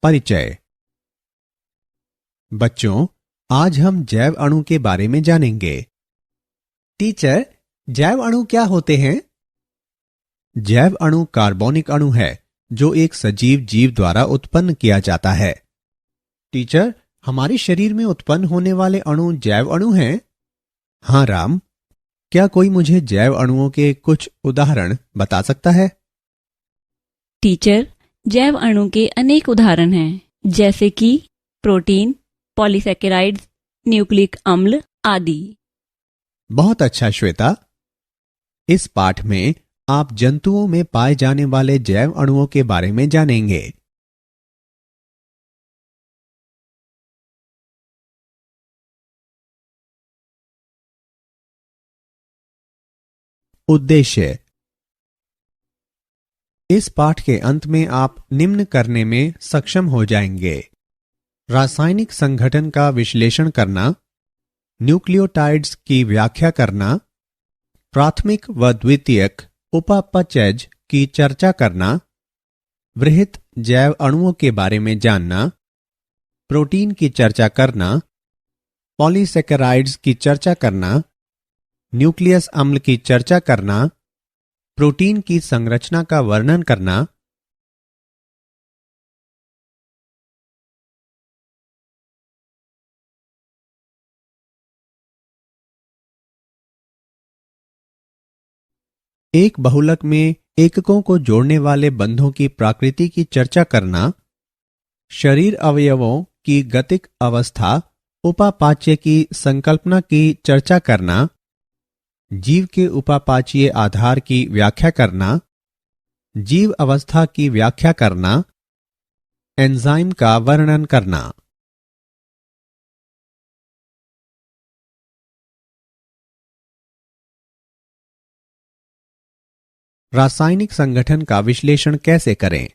परिचय। बच्चों, आज हम जैव अणु के बारे में जानेंगे। टीचर, जैव अणु क्या होते हैं? जैव अणु कार्बनिक अणु है जो एक सजीव जीव द्वारा उत्पन्न किया जाता है। टीचर, हमारे शरीर में उत्पन्न होने वाले अणु जैव अणु हैं? हाँ राम, क्या कोई मुझे जैव अणुओं के कुछ उदाहरण बता सकता है? टीचर, जैव अणु के अनेक उदाहरण हैं, जैसे कि प्रोटीन, पॉलीसेकेराइड्स, न्यूक्लिक अम्ल आदि। बहुत अच्छा श्वेता। इस पाठ में आप जंतुओं में पाए जाने वाले जैव अणुओं के बारे में जानेंगे। उद्देश्य। इस पाठ के अंत में आप निम्न करने में सक्षम हो जाएंगे: रासायनिक संगठन का विश्लेषण करना, न्यूक्लियोटाइड्स की व्याख्या करना, प्राथमिक व द्वितीयक उपापचयज की चर्चा करना, वृहत जैव अणुओं के बारे में जानना, प्रोटीन की चर्चा करना, पॉलीसेकेराइड्स की चर्चा करना, न्यूक्लियस अम्ल की चर्चा करना, प्रोटीन की संरचना का वर्णन करना, एक बहुलक में एककों को जोड़ने वाले बंधों की प्रकृति की चर्चा करना, शरीर अवयवों की गतिक अवस्था उपापाच्य की संकल्पना की चर्चा करना, जीव के उपापाचीय आधार की व्याख्या करना, जीव अवस्था की व्याख्या करना, एंजाइम का वर्णन करना। रासायनिक संगठन का विश्लेषण कैसे करें?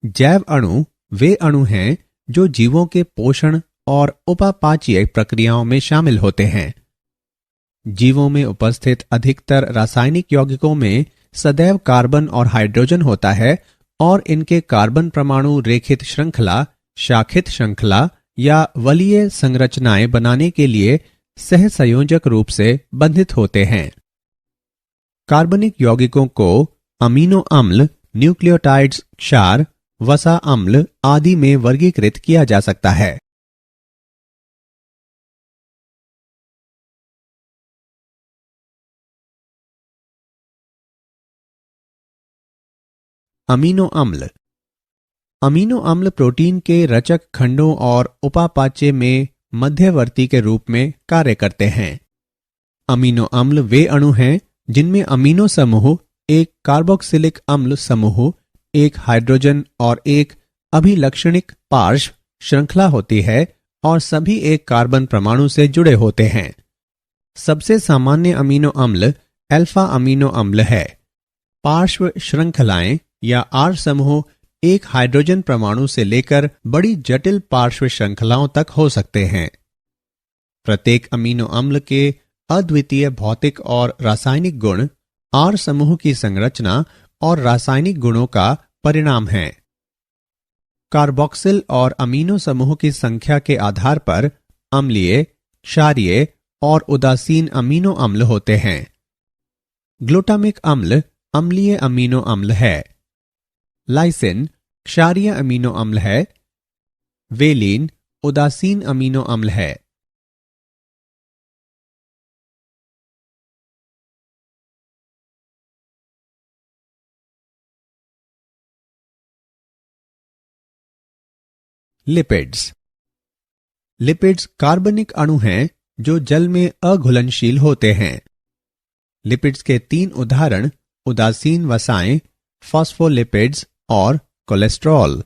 जैव अणु वे अणु हैं जो जीवों के पोषण और उपापाचीय प्रक्रियाओं में शामिल होते हैं। जीवों में उपस्थित अधिकतर रासायनिक यौगिकों में सदैव कार्बन और हाइड्रोजन होता है और इनके कार्बन परमाणु रेखित श्रृंखला, शाखित श्रृंखला या वलीय संरचनाएं बनाने के लिए सहसंयोजक रूप से बंधित होते हैं। कार्बनिक यौगिकों को अमीनो अम्ल, न्यूक्लियोटाइड्स, क्षार, वसा अम्ल आदि में वर्गीकृत किया जा सकता है। अमीनो अम्ल। अमीनो अम्ल प्रोटीन के रचक खंडों और उपापाच्य में मध्यवर्ती के रूप में कार्य करते हैं। अमीनो अम्ल वे अणु हैं जिनमें अमीनो समूह, एक कार्बोक्सिलिक अम्ल समूह, एक हाइड्रोजन और एक अभिलक्षणिक पार्श्व श्रृंखला होती है और सभी एक कार्बन परमाणु से जुड़े होते हैं। सबसे सामान्य अमीनो अम्ल अल्फा अमीनो अम्ल है। पार्श्व श्रृंखलाएं या आर समूह एक हाइड्रोजन परमाणु से लेकर बड़ी जटिल पार्श्व श्रृंखलाओं तक हो सकते हैं। प्रत्येक अमीनो अम्ल के अद्वितीय भौतिक और रासायनिक गुण आर समूह की संरचना और रासायनिक गुणों का परिणाम है। कार्बोक्सिल और अमीनो समूह की संख्या के आधार पर अम्लीय, क्षारीय और उदासीन अमीनो अम्ल होते हैं। ग्लूटामिक अम्ल अम्लीय अमीनो अम्ल है। लाइसिन क्षारीय अमीनो अम्ल है। वेलिन उदासीन अमीनो अम्ल है। लिपिड्स। लिपिड्स कार्बनिक अणु हैं जो जल में अघुलनशील होते हैं। लिपिड्स के 3 उदाहरण उदासीन वसाएं, फॉस्फोलिपिड्स और कोलेस्ट्रॉल।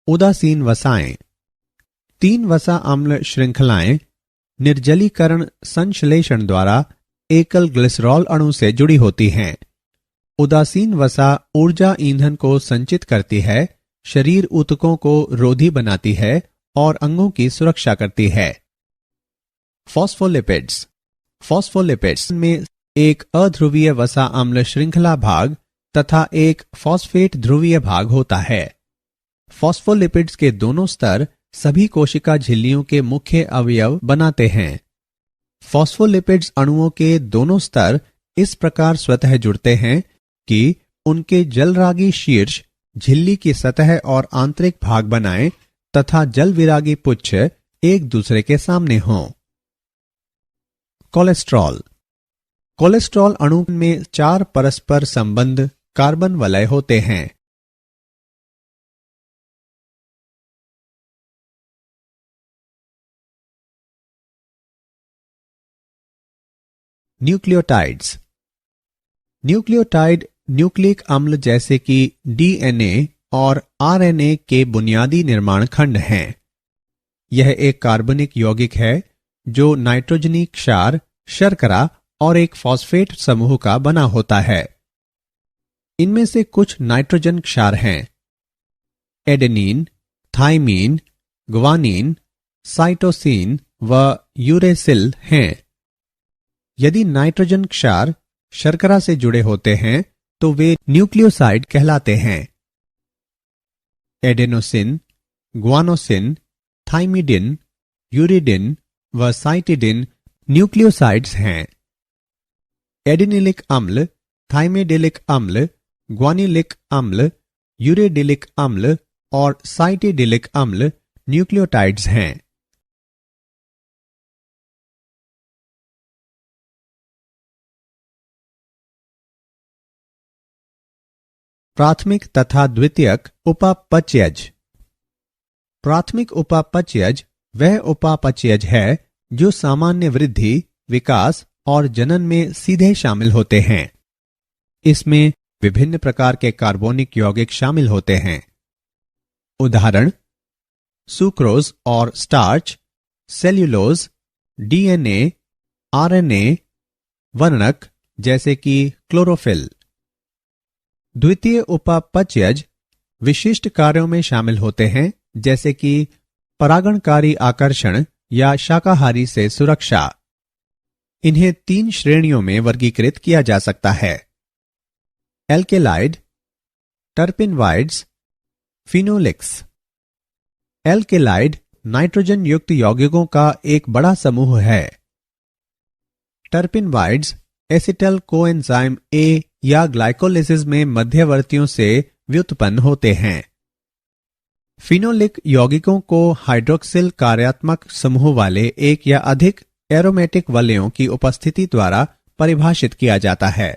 उदासीन वसाएं। 3 वसा अम्ल श्रृंखलाएं निर्जलीकरण संश्लेषण द्वारा एकल ग्लिसरॉल अणु से जुड़ी होती हैं। उदासीन वसा ऊर्जा ईंधन को संचित करती है, शरीर ऊतकों को रोधी बनाती है और अंगों की सुरक्षा करती है। फॉस्फोलिपिड्स। फॉस्फोलिपिड्स में एक अध्रुवीय वसा अम्ल श्रृंखला भाग तथा एक फॉस्फेट ध्रुवीय भाग होता है। फॉस्फोलिपिड्स के दोनों स्तर सभी कोशिका झिल्लियों के मुख्य अवयव बनाते हैं। फॉस्फोलिपिड्स अणुओं के दोनों स्तर इस प्रकार स्वतः जुड़ते हैं कि उनके जलरागी शीर्ष झिल्ली की सतह और आंतरिक भाग बनाएं तथा जल विरागी पुच्छ एक दूसरे के सामने हों। कोलेस्ट्रॉल। कोलेस्ट्रॉल अणु में 4 परस्पर संबंध कार्बन वलय होते हैं। न्यूक्लियोटाइड्स। न्यूक्लियोटाइड न्यूक्लिक अम्ल जैसे कि डीएनए और आरएनए के बुनियादी निर्माण खंड हैं। यह एक कार्बनिक यौगिक है जो नाइट्रोजनी क्षार, शर्करा और एक फॉस्फेट समूह का बना होता है। इनमें से कुछ नाइट्रोजन क्षार हैं। एडेनिन, थाइमीन, ग्वानिन, साइटोसिन व यूरेसिल हैं। यदि नाइट्रोजन क्षार शर्करा से जुड़े होते हैं तो वे न्यूक्लियोसाइड कहलाते हैं। एडेनोसिन, ग्वानोसिन, थाइमिडिन, यूरिडिन व साइटिडिन न्यूक्लियोसाइड्स हैं। एडिनिलिक अम्ल, थाइमिडिलिक अम्ल, ग्वानिलिक अम्ल, यूरिडिलिक अम्ल और साइटिडिलिक अम्ल न्यूक्लियोटाइड्स हैं। प्राथमिक तथा द्वितीयक उपापचयज। प्राथमिक उपापचयज वह उपापचयज है जो सामान्य वृद्धि, विकास और जनन में सीधे शामिल होते हैं। इसमें विभिन्न प्रकार के कार्बोनिक यौगिक शामिल होते हैं। उदाहरण: सुक्रोज और स्टार्च, सेल्यूलोज, डीएनए, आरएनए, वर्णक जैसे कि क्लोरोफिल। द्वितीय उपापचयज विशिष्ट कार्यों में शामिल होते हैं जैसे कि परागणकारी आकर्षण या शाकाहारी से सुरक्षा। इन्हें 3 श्रेणियों में वर्गीकृत किया जा सकता है: एल्केलाइड, टर्पिनवाइड्स, फिनोलिक्स। एल्केलाइड नाइट्रोजन युक्त यौगिकों का एक बड़ा समूह है। टर्पिनवाइड्स एसिटल कोएंजाइम ए या ग्लाइकोलिसिस में मध्यवर्तियों से व्युत्पन्न होते हैं। फिनोलिक यौगिकों को हाइड्रोक्सिल कार्यात्मक समूह वाले एक या अधिक एरोमेटिक वलयों की उपस्थिति द्वारा परिभाषित किया जाता है।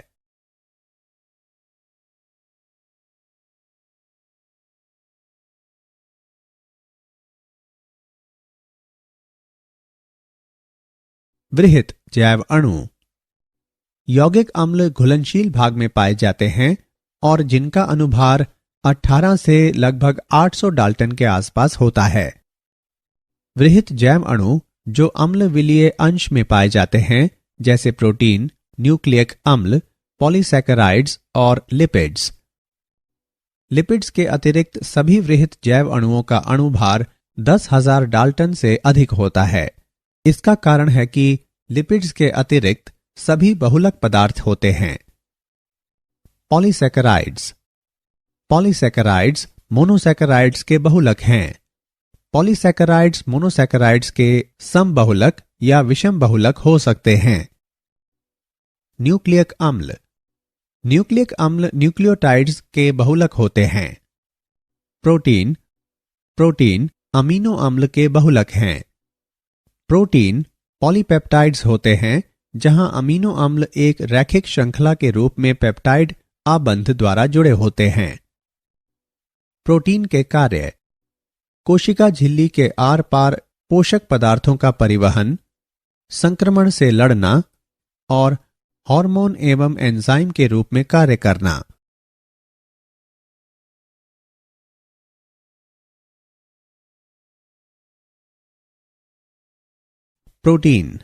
वृहत जैव अणु। यौगिक अम्ल घुलनशील भाग में पाए जाते हैं और जिनका अनुभार 18 से लगभग 800 डाल्टन के आसपास होता है। वृहत जैव अणु जो अम्ल विलीय अंश में पाए जाते हैं जैसे प्रोटीन, न्यूक्लियक अम्ल, पॉलीसैकेराइड्स और लिपिड्स। लिपिड्स के अतिरिक्त सभी वृहत जैव अणुओं का अणुभार 10,000 डाल्टन से अधिक होता है। इसका कारण है कि लिपिड्स के अतिरिक्त सभी बहुलक पदार्थ होते हैं। पॉलीसैकेराइड्स। पॉलीसैकेराइड्स मोनोसैकेराइड्स के बहुलक हैं। पॉलीसैकेराइड्स मोनोसैकेराइड्स के समबहुलक या विषम बहुलक हो सकते हैं। न्यूक्लियक अम्ल। न्यूक्लियक अम्ल न्यूक्लियोटाइड्स के बहुलक होते हैं। प्रोटीन। प्रोटीन अमीनो अम्ल के बहुलक हैं। प्रोटीन पॉलीपेप्टाइड्स होते हैं जहां अमीनो अम्ल एक रैखिक श्रृंखला के रूप में पेप्टाइड आबंध द्वारा जुड़े होते हैं। प्रोटीन के कार्य: कोशिका झिल्ली के आर पार पोषक पदार्थों का परिवहन, संक्रमण से लड़ना और हार्मोन एवं एंजाइम के रूप में कार्य करना। प्रोटीन।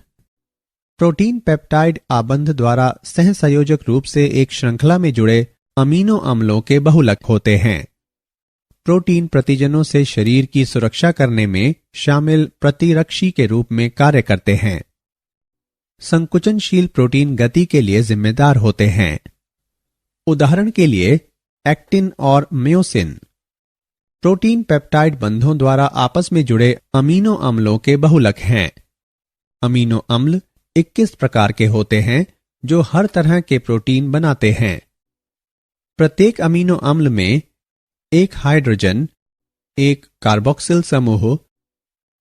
प्रोटीन पेप्टाइड आबंध द्वारा सहसंयोजक रूप से एक श्रृंखला में जुड़े अमीनो अम्लों के बहुलक होते हैं। प्रोटीन प्रतिजनों से शरीर की सुरक्षा करने में शामिल प्रतिरक्षी के रूप में कार्य करते हैं। संकुचनशील प्रोटीन गति के लिए जिम्मेदार होते हैं। उदाहरण के लिए एक्टिन और म्योसिन। प्रोटीन पेप्टाइड बंधों द्वारा आपस में जुड़े अमीनो अम्लों के बहुलक हैं। अमीनो अम्ल 21 प्रकार के होते हैं जो हर तरह के प्रोटीन बनाते हैं। प्रत्येक अमीनो अम्ल में एक हाइड्रोजन, एक कार्बोक्सिल समूह,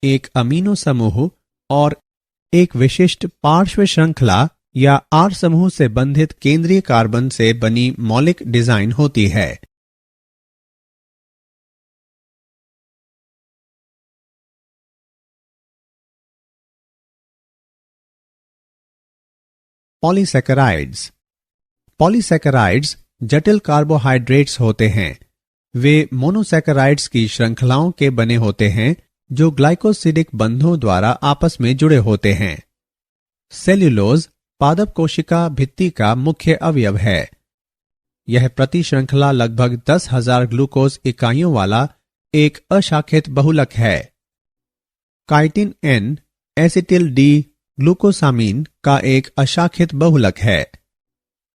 एक अमीनो समूह और एक विशिष्ट पार्श्व श्रृंखला या आर समूह से बंधित केंद्रीय कार्बन से बनी मौलिक डिजाइन होती है। पॉलीसैकेराइड्स। पॉलीसैकेराइड्स जटिल कार्बोहाइड्रेट्स होते हैं। वे मोनोसैकेराइड्स की श्रृंखलाओं के बने होते हैं जो ग्लाइकोसिडिक बंधों द्वारा आपस में जुड़े होते हैं। सेल्यूलोज पादप कोशिका भित्ति का मुख्य अवयव है। यह प्रति श्रृंखला लगभग 10,000 ग्लूकोज इकाइयों वाला एक अशाखित बहुलक है। Chitin N acetyl D glucosamine का एक अशाखित बहुलक है।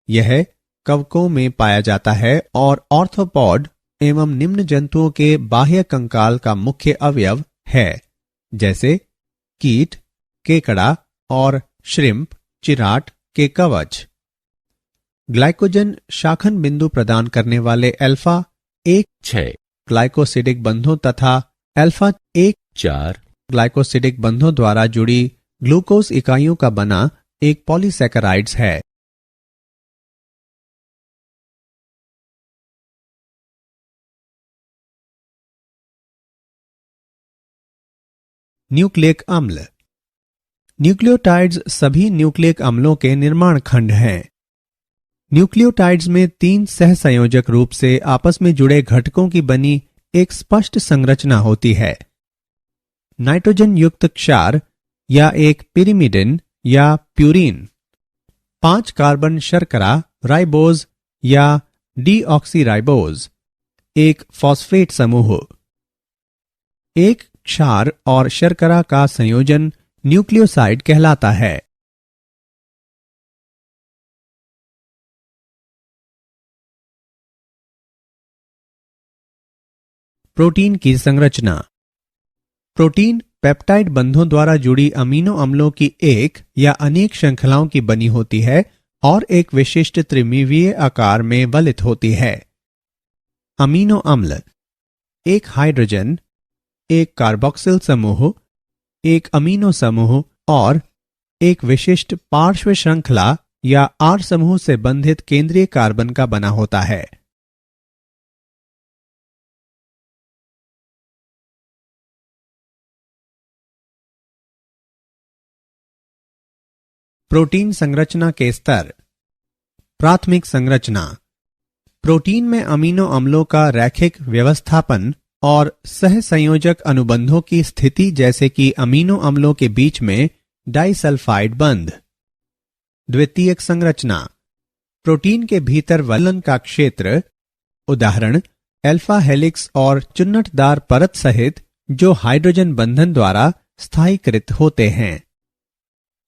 यह कवकों में पाया जाता है और ऑर्थोपॉड एवं निम्न जंतुओं के बाह्य कंकाल का मुख्य अवयव है, जैसे कीट, केकड़ा और श्रिम्प, चिराट के कवच। ग्लाइकोजन शाखन बिंदु प्रदान करने वाले अल्फा 1,6 ग्लाइकोसिडिक बंधों तथा अल्फा 1,4 ग्लाइकोसिडिक बंधों द्वारा जुड़ी ग्लूकोज इकाइयों का बना एक पॉलीसैकेराइड्स है। न्यूक्लिक अम्ल। न्यूक्लियोटाइड्स सभी न्यूक्लिक अम्लों के निर्माण खंड हैं। न्यूक्लियोटाइड्स में 3 सहसंयोजक रूप से आपस में जुड़े घटकों की बनी एक स्पष्ट संरचना होती है। नाइट्रोजन युक्त क्षार या एक पिरिमिडिन या प्यूरिन, 5 कार्बन शर्करा राइबोज या डीऑक्सीराइबोज, एक फॉस्फेट समूह। एक क्षार और शर्करा का संयोजन न्यूक्लियोसाइड कहलाता है। प्रोटीन की संरचना। प्रोटीन पेप्टाइड बंधों द्वारा जुड़ी अमीनो अम्लों की एक या अनेक श्रृंखलाओं की बनी होती है और एक विशिष्ट त्रिमिमीय आकार में वलित होती है। अमीनो अम्ल एक हाइड्रोजन, एक कार्बोक्सिल समूह, एक अमीनो समूह और एक विशिष्ट पार्श्व श्रृंखला या आर समूह से बंधित केंद्रीय कार्बन का बना होता है। प्रोटीन संरचना के स्तर। प्राथमिक संरचना। प्रोटीन में अमीनो अम्लों का रैखिक व्यवस्थापन और सहसंयोजक अनुबंधों की स्थिति, जैसे कि अमीनो अम्लों के बीच में डाइसल्फाइड बंध। द्वितीयक संरचना। प्रोटीन के भीतर वलन का क्षेत्र, उदाहरण अल्फा हेलिक्स और चुन्नटदार परत सहित, जो हाइड्रोजन बंधन द्वारा स्थायीकृत होते हैं।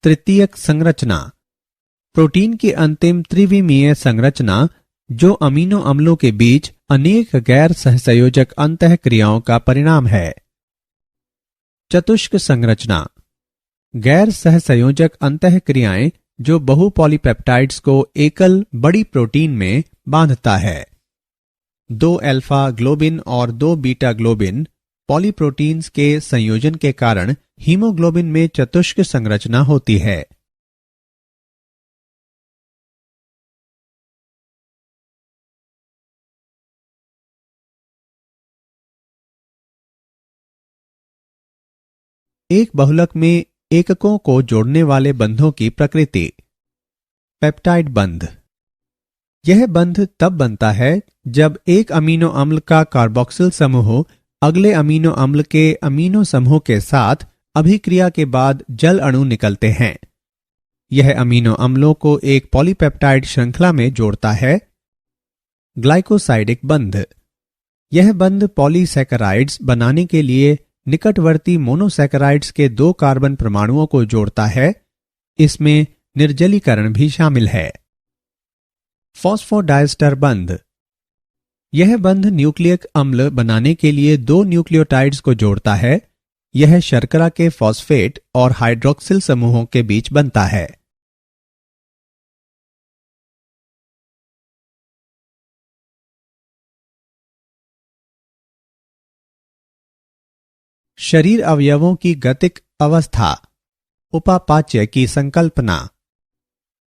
तृतीयक संरचना। प्रोटीन की अंतिम त्रिविमीय संरचना जो अमीनो अम्लों के बीच अनेक गैर सहसंयोजक अंतःक्रियाओं का परिणाम है। चतुष्क संरचना। गैर सहसंयोजक अंतःक्रियाएं जो बहु पॉलीपेप्टाइड्स को एकल बड़ी प्रोटीन में बांधता है। 2 अल्फा ग्लोबिन और 2 बीटा ग्लोबिन पॉलीप्रोटीन्स के संयोजन के कारण हीमोग्लोबिन में चतुष्क संरचना होती है। एक बहुलक में एककों को जोड़ने वाले बंधों की प्रकृति। पेप्टाइड बंध। यह बंध तब बनता है जब एक अमीनो अम्ल का कार्बोक्सिल समूह अगले अमीनो अम्ल के अमीनो समूह के साथ अभिक्रिया के बाद जल अणु निकलते हैं। यह अमीनो अम्लों को एक पॉलीपेप्टाइड श्रृंखला में जोड़ता है। ग्लाइकोसाइडिक बंध। यह बंध पॉलीसैकेराइड्स बनाने के लिए निकटवर्ती मोनोसैकेराइड्स के 2 कार्बन परमाणुओं को जोड़ता है। इसमें निर्जलीकरण भी शामिल है। फॉस्फोडाइस्टर बंध। यह बंध न्यूक्लियक अम्ल बनाने के लिए दो न्यूक्लियोटाइड्स को जोड़ता है। यह शर्करा के फॉस्फेट और हाइड्रोक्सिल समूहों के बीच बनता है। शरीर अवयवों की गतिक अवस्था। उपापाच्य की संकल्पना।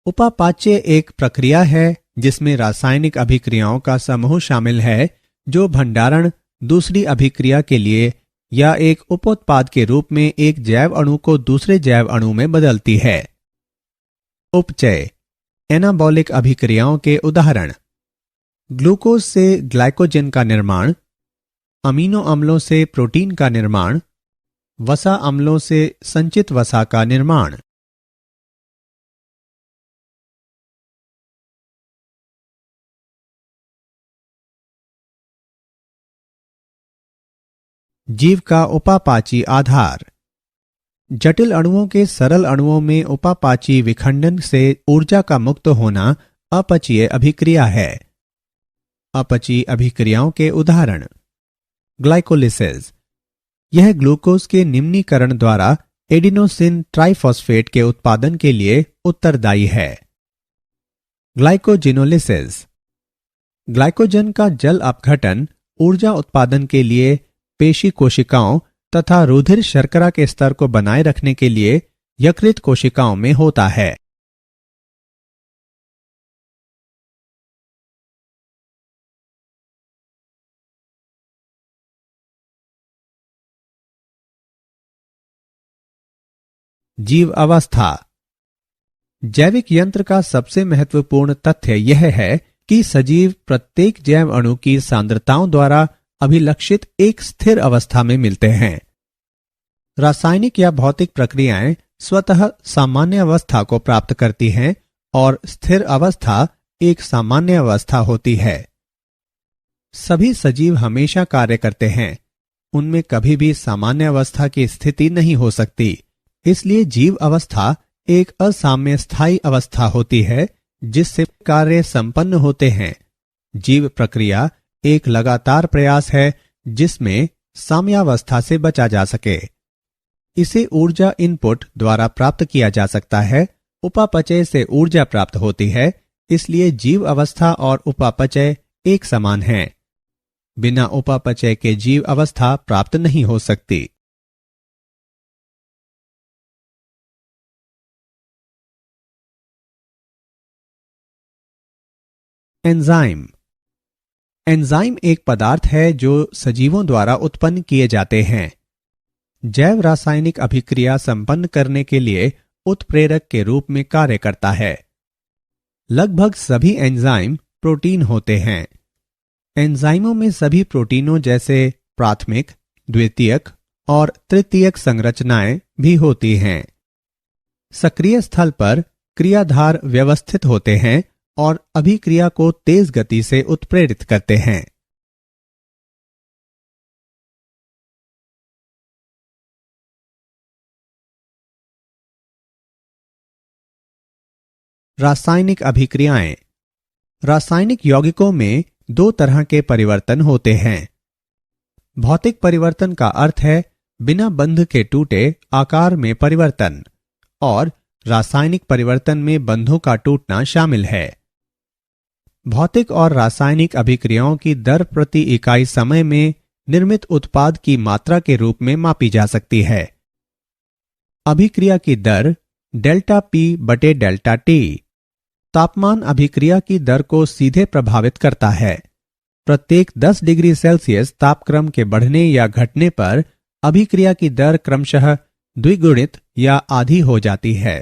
उपापाच्य एक प्रक्रिया है जिसमें रासायनिक अभिक्रियाओं का समूह शामिल है जो भंडारण, दूसरी अभिक्रिया के लिए या एक उपोत्पाद के रूप में एक जैव अणु को दूसरे जैव अणु में बदलती है। उपचय एनाबॉलिक अभिक्रियाओं के उदाहरण: ग्लूकोज से ग्लाइकोजन का निर्माण, अमीनो अम्लों से प्रोटीन का निर्माण, वसा अम्लों से संचित वसा का निर्माण। जीव का उपापाची आधार। जटिल अणुओं के सरल अणुओं में उपापाची विखंडन से ऊर्जा का मुक्त होना अपचयी अभिक्रिया है। अपचयी अभिक्रियाओं के उदाहरण: ग्लाइकोलिसिस, यह ग्लूकोज के निम्नीकरण द्वारा एडिनोसिन ट्राइफॉस्फेट के उत्पादन के लिए उत्तरदायी है। ग्लाइकोजिनोलिसिस, ग्लाइकोजन का जल अपघटन ऊर्जा उत्पादन के लिए पेशी कोशिकाओं तथा रुधिर शर्करा के स्तर को बनाए रखने के लिए यकृत कोशिकाओं में होता है। जीव अवस्था। जैविक यंत्र का सबसे महत्वपूर्ण तथ्य यह है कि सजीव प्रत्येक जैव अणु की सांद्रताओं द्वारा अभिलक्षित एक स्थिर अवस्था में मिलते हैं। रासायनिक या भौतिक प्रक्रियाएं स्वतः सामान्य अवस्था को प्राप्त करती हैं और स्थिर अवस्था एक सामान्य अवस्था होती है। सभी सजीव हमेशा कार्य करते हैं, उनमें कभी भी सामान्य अवस्था की स्थिति नहीं हो सकती। इसलिए जीव अवस्था एक असाम्य स्थायी अवस्था होती है जिससे कार्य संपन्न होते हैं। जीव प्रक्रिया एक लगातार प्रयास है जिसमें साम्यावस्था से बचा जा सके। इसे ऊर्जा इनपुट द्वारा प्राप्त किया जा सकता है। उपापचय से ऊर्जा प्राप्त होती है, इसलिए जीव अवस्था और उपापचय एक समान हैं। बिना उपापचय के जीव अवस्था प्राप्त नहीं हो सकती। एंजाइम। एंजाइम एक पदार्थ है जो सजीवों द्वारा उत्पन्न किए जाते हैं। जैव रासायनिक अभिक्रिया संपन्न करने के लिए उत्प्रेरक के रूप में कार्य करता है। लगभग सभी एंजाइम प्रोटीन होते हैं। एंजाइमों में सभी प्रोटीनों जैसे प्राथमिक, द्वितीयक और तृतीयक संरचनाएं भी होती हैं। सक्रिय स्थल पर क्रियाधार व्यवस्थित होते हैं और अभिक्रिया को तेज गति से उत्प्रेरित करते हैं। रासायनिक अभिक्रियाएं। रासायनिक यौगिकों में दो तरह के परिवर्तन होते हैं। भौतिक परिवर्तन का अर्थ है बिना बंध के टूटे आकार में परिवर्तन, और रासायनिक परिवर्तन में बंधों का टूटना शामिल है। भौतिक और रासायनिक अभिक्रियाओं की दर प्रति इकाई समय में निर्मित उत्पाद की मात्रा के रूप में मापी जा सकती है। अभिक्रिया की दर डेल्टा पी बटे डेल्टा टी। तापमान अभिक्रिया की दर को सीधे प्रभावित करता है। प्रत्येक 10 डिग्री सेल्सियस तापक्रम के बढ़ने या घटने पर अभिक्रिया की दर क्रमशः द्विगुणित या आधी हो जाती है।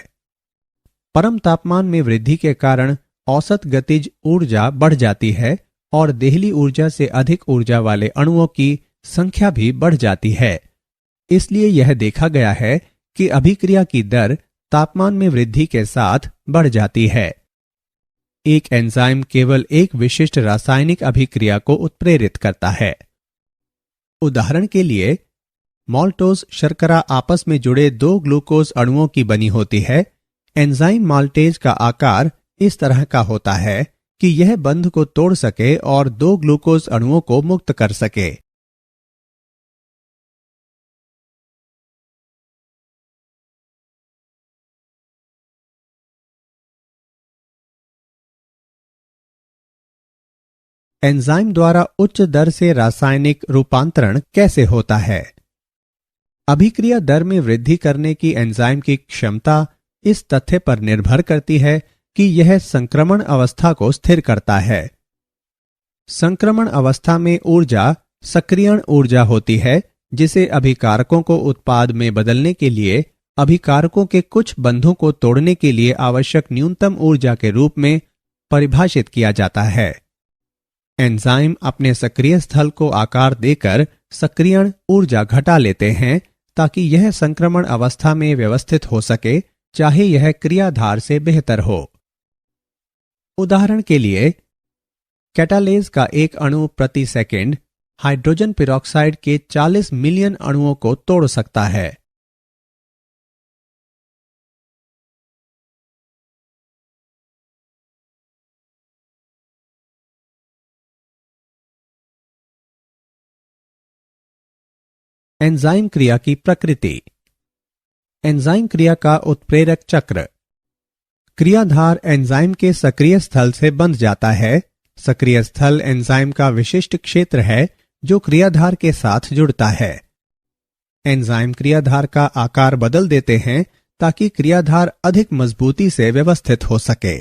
परम तापमान में वृद्धि के कारण औसत गतिज ऊर्जा बढ़ जाती है और देहली ऊर्जा से अधिक ऊर्जा वाले अणुओं की संख्या भी बढ़ जाती है। इसलिए यह देखा गया है कि अभिक्रिया की दर तापमान में वृद्धि के साथ बढ़ जाती है। एक एंजाइम केवल एक विशिष्ट रासायनिक अभिक्रिया को उत्प्रेरित करता है। उदाहरण के लिए, माल्टोज शर्करा आपस में जुड़े दो ग्लूकोज अणुओं की बनी होती है। एंजाइम माल्टेज का आकार इस तरह का होता है कि यह बंध को तोड़ सके और 2 ग्लूकोज अणुओं को मुक्त कर सके। एंजाइम द्वारा उच्च दर से रासायनिक रूपांतरण कैसे होता है? अभिक्रिया दर में वृद्धि करने की एंजाइम की क्षमता इस तथ्य पर निर्भर करती है कि यह संक्रमण अवस्था को स्थिर करता है। संक्रमण अवस्था में ऊर्जा सक्रियण ऊर्जा होती है, जिसे अभिकारकों को उत्पाद में बदलने के लिए अभिकारकों के कुछ बंधों को तोड़ने के लिए आवश्यक न्यूनतम ऊर्जा के रूप में परिभाषित किया जाता है। एंजाइम अपने सक्रिय स्थल को आकार देकर सक्रियण ऊर्जा घटा लेते हैं ताकि यह संक्रमण अवस्था में व्यवस्थित हो सके, चाहे यह क्रियाधार से बेहतर हो। उदाहरण के लिए, कैटालेज का एक अणु प्रति सेकंड हाइड्रोजन पेरोक्साइड के 40 मिलियन अणुओं को तोड़ सकता है। एंजाइम क्रिया की प्रकृति। एंजाइम क्रिया का उत्प्रेरक चक्र। क्रियाधार एंजाइम के सक्रिय स्थल से बंध जाता है। सक्रिय स्थल एंजाइम का विशिष्ट क्षेत्र है जो क्रियाधार के साथ जुड़ता है। एंजाइम क्रियाधार का आकार बदल देते हैं ताकि क्रियाधार अधिक मजबूती से व्यवस्थित हो सके।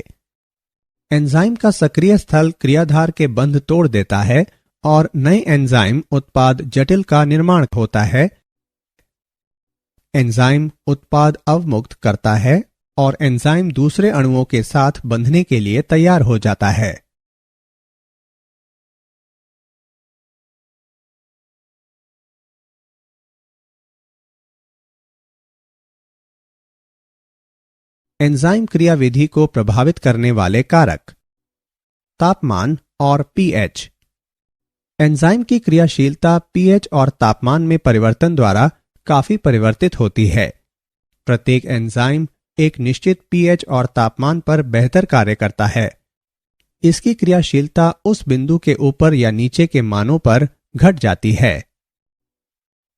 एंजाइम का सक्रिय स्थल क्रियाधार के बंध तोड़ देता है और नए एंजाइम उत्पाद जटिल का निर्माण होता है। एंजाइम उत्पाद अवमुक्त करता है और एंजाइम दूसरे अणुओं के साथ बंधने के लिए तैयार हो जाता है। एंजाइम क्रियाविधि को प्रभावित करने वाले कारक। तापमान और पीएच। एंजाइम की क्रियाशीलता पीएच और तापमान में परिवर्तन द्वारा काफी परिवर्तित होती है। प्रत्येक एंजाइम एक निश्चित पीएच और तापमान पर बेहतर कार्य करता है। इसकी क्रियाशीलता उस बिंदु के ऊपर या नीचे के मानों पर घट जाती है।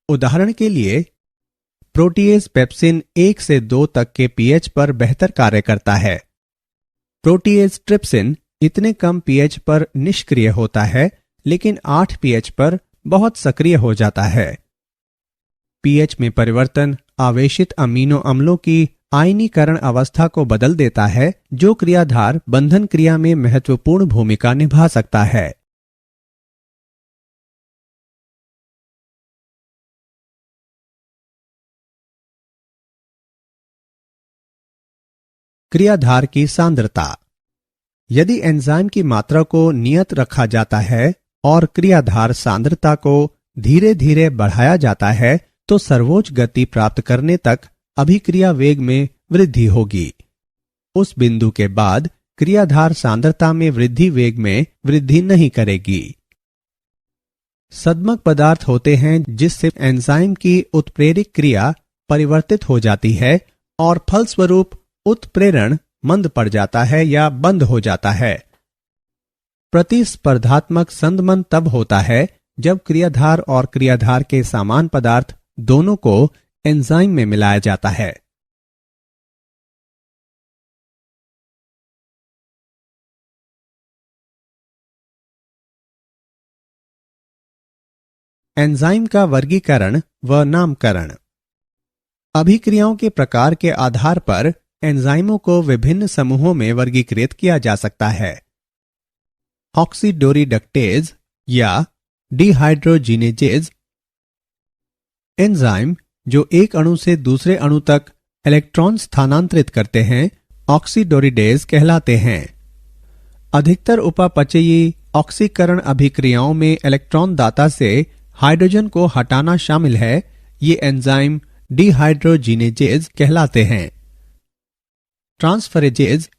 उदाहरण के लिए, प्रोटीएज पेप्सिन 1 से 2 तक के पीएच पर बेहतर कार्य करता है। प्रोटीएज ट्रिप्सिन इतने कम पीएच पर निष्क्रिय होता है, लेकिन 8 पीएच पर बहुत सक्रिय हो जाता है। पीएच में परिवर्तन आवेशित अमीनो अम्लों की आयनीकरण अवस्था को बदल देता है, जो क्रियाधार बंधन क्रिया में महत्वपूर्ण भूमिका निभा सकता है। क्रियाधार की सांद्रता। यदि एंजाइम की मात्रा को नियत रखा जाता है और क्रियाधार सांद्रता को धीरे धीरे बढ़ाया जाता है, तो सर्वोच्च गति प्राप्त करने तक अभिक्रिया वेग में वृद्धि होगी। उस बिंदु के बाद क्रियाधार सांद्रता में वृद्धि वेग में वृद्धि नहीं करेगी। सद्मक पदार्थ होते हैं जिससे एंजाइम की उत्प्रेरक क्रिया परिवर्तित हो जाती है और फलस्वरूप उत्प्रेरण मंद पड़ जाता है या बंद हो जाता है। प्रतिस्पर्धात्मक संदमन तब होता है जब क्रियाधार और क्रियाधार के समान पदार्थ दोनों को एंजाइम में मिलाया जाता है। एंजाइम का वर्गीकरण व नामकरण। अभिक्रियाओं के प्रकार के आधार पर एंजाइमों को विभिन्न समूहों में वर्गीकृत किया जा सकता है। ऑक्सीडोरिडक्टेज या डिहाइड्रोजिनेजेज एंजाइम जो एक अणु से दूसरे अणु तक इलेक्ट्रॉन स्थानांतरित करते हैं, ऑक्सीडोरिडेज कहलाते हैं। अधिकतर उपापचयी ऑक्सीकरण अभिक्रियाओं में इलेक्ट्रॉन दाता से हाइड्रोजन को हटाना शामिल है। ये एंजाइम डिहाइड्रोजिनेजेज कहलाते हैं। ट्रांसफरेजेज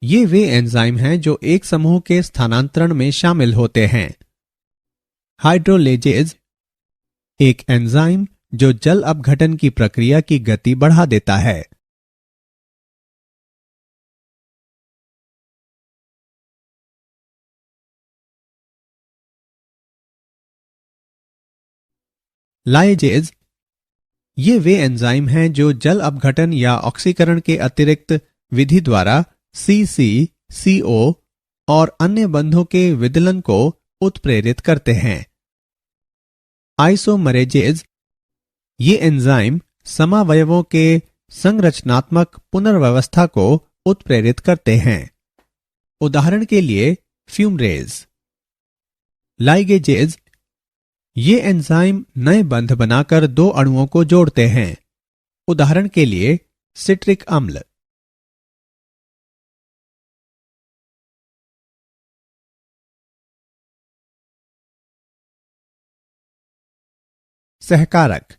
ये वे एंजाइम हैं जो एक समूह के स्थानांतरण में शामिल होते हैं। हाइड्रोलेजेज एक एंजाइम जो जल अपघटन की प्रक्रिया की गति बढ़ा देता है। लाइजेज ये वे एंजाइम हैं जो जल अपघटन या ऑक्सीकरण के अतिरिक्त विधि द्वारा सीसी, सीओ और अन्य बंधों के विदलन को उत्प्रेरित करते हैं। आइसोमरेजेज ये एंजाइम समावयवों के संरचनात्मक पुनर्व्यवस्था को उत्प्रेरित करते हैं। उदाहरण के लिए फ्यूमरेज। लाइगेजेज ये एंजाइम नए बंध बनाकर दो अणुओं को जोड़ते हैं। उदाहरण के लिए सिट्रिक अम्ल। सहकारक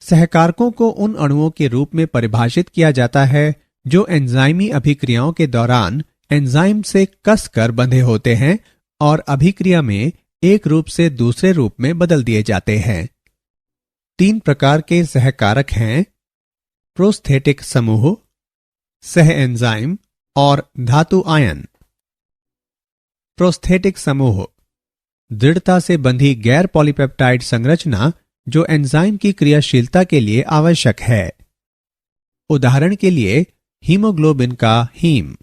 सहकारकों को उन अणुओं के रूप में परिभाषित किया जाता है जो एंजाइमी अभिक्रियाओं के दौरान एंजाइम से कसकर बंधे होते हैं और अभिक्रिया में एक रूप से दूसरे रूप में बदल दिए जाते हैं। 3 प्रकार के सहकारक हैं: प्रोस्थेटिक समूह, सह एंजाइम और धातु आयन। प्रोस्थेटिक समूह दृढ़ता से बंधी गैर पॉलीपेप्टाइड संरचना जो एंजाइम की क्रियाशीलता के लिए आवश्यक है। उदाहरण के लिए हीमोग्लोबिन का हीम।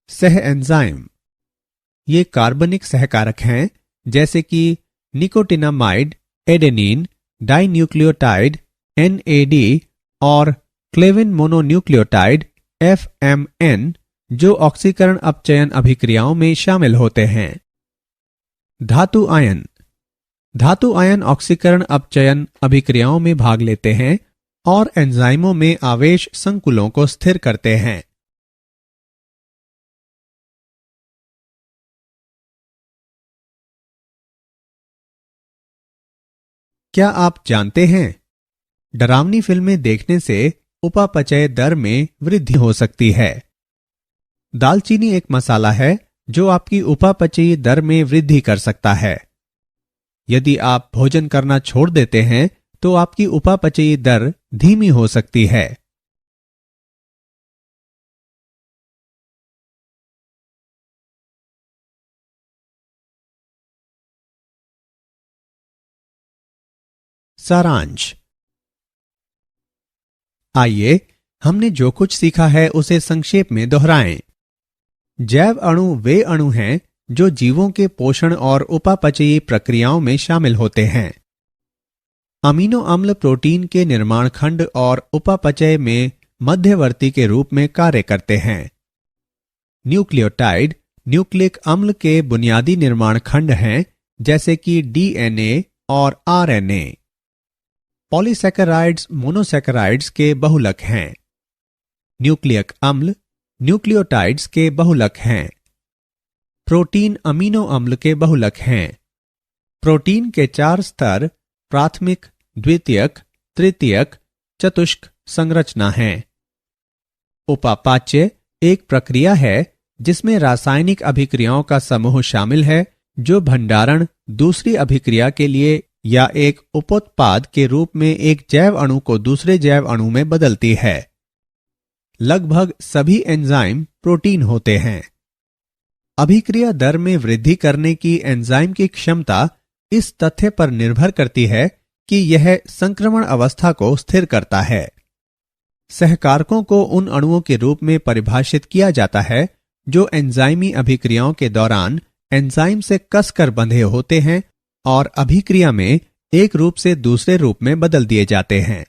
सह एंजाइम ये कार्बनिक सहकारक हैं जैसे कि निकोटिनामाइड, एडेनिन, डाइन्यूक्लियोटाइड NAD और क्लेविन मोनोन्यूक्लियोटाइड FMN जो ऑक्सीकरण अपचयन अभिक्रियाओं में शामिल होते हैं। धातु आयन धातु आयन ऑक्सीकरण अपचयन अभिक्रियाओं में भाग लेते हैं और एंजाइमों में आवेश संकुलों को स्थिर करते हैं। क्या आप जानते हैं डरावनी फिल्में देखने से उपापचय दर में वृद्धि हो सकती है। दालचीनी एक मसाला है जो आपकी उपापचयी दर में वृद्धि कर सकता है। यदि आप भोजन करना छोड़ देते हैं तो आपकी उपापचयी दर धीमी हो सकती है। सारांश। आइए हमने जो कुछ सीखा है उसे संक्षेप में दोहराएं। जैव अणु वे अणु हैं जो जीवों के पोषण और उपापचयी प्रक्रियाओं में शामिल होते हैं। अमीनो अम्ल प्रोटीन के निर्माण खंड और उपापचय में मध्यवर्ती के रूप में कार्य करते हैं। न्यूक्लियोटाइड न्यूक्लिक अम्ल के बुनियादी निर्माण खंड हैं जैसे कि DNA और RNA। पॉलीसैकेराइड्स मोनोसैकेराइड्स के बहुलक हैं। न्यूक्लियक अम्ल न्यूक्लियोटाइड्स के बहुलक हैं। प्रोटीन अमीनो अम्ल के बहुलक हैं। प्रोटीन के 4 स्तर प्राथमिक, द्वितीयक, तृतीयक, चतुष्क संरचना हैं। उपापाच्य एक प्रक्रिया है जिसमें रासायनिक अभिक्रियाओं का समूह शामिल है जो भंडारण, दूसरी अभिक्रिया के लिए या एक उपोत्पाद के रूप में एक जैव अणु को दूसरे जैव अणु में बदलती है। लगभग सभी एंजाइम प्रोटीन होते हैं। अभिक्रिया दर में वृद्धि करने की एंजाइम की क्षमता इस तथ्य पर निर्भर करती है कि यह संक्रमण अवस्था को स्थिर करता है। सहकारकों को उन अणुओं के रूप में परिभाषित किया जाता है जो एंजाइमी अभिक्रियाओं के दौरान एंजाइम से कसकर बंधे होते हैं और अभिक्रिया में एक रूप से दूसरे रूप में बदल दिए जाते हैं।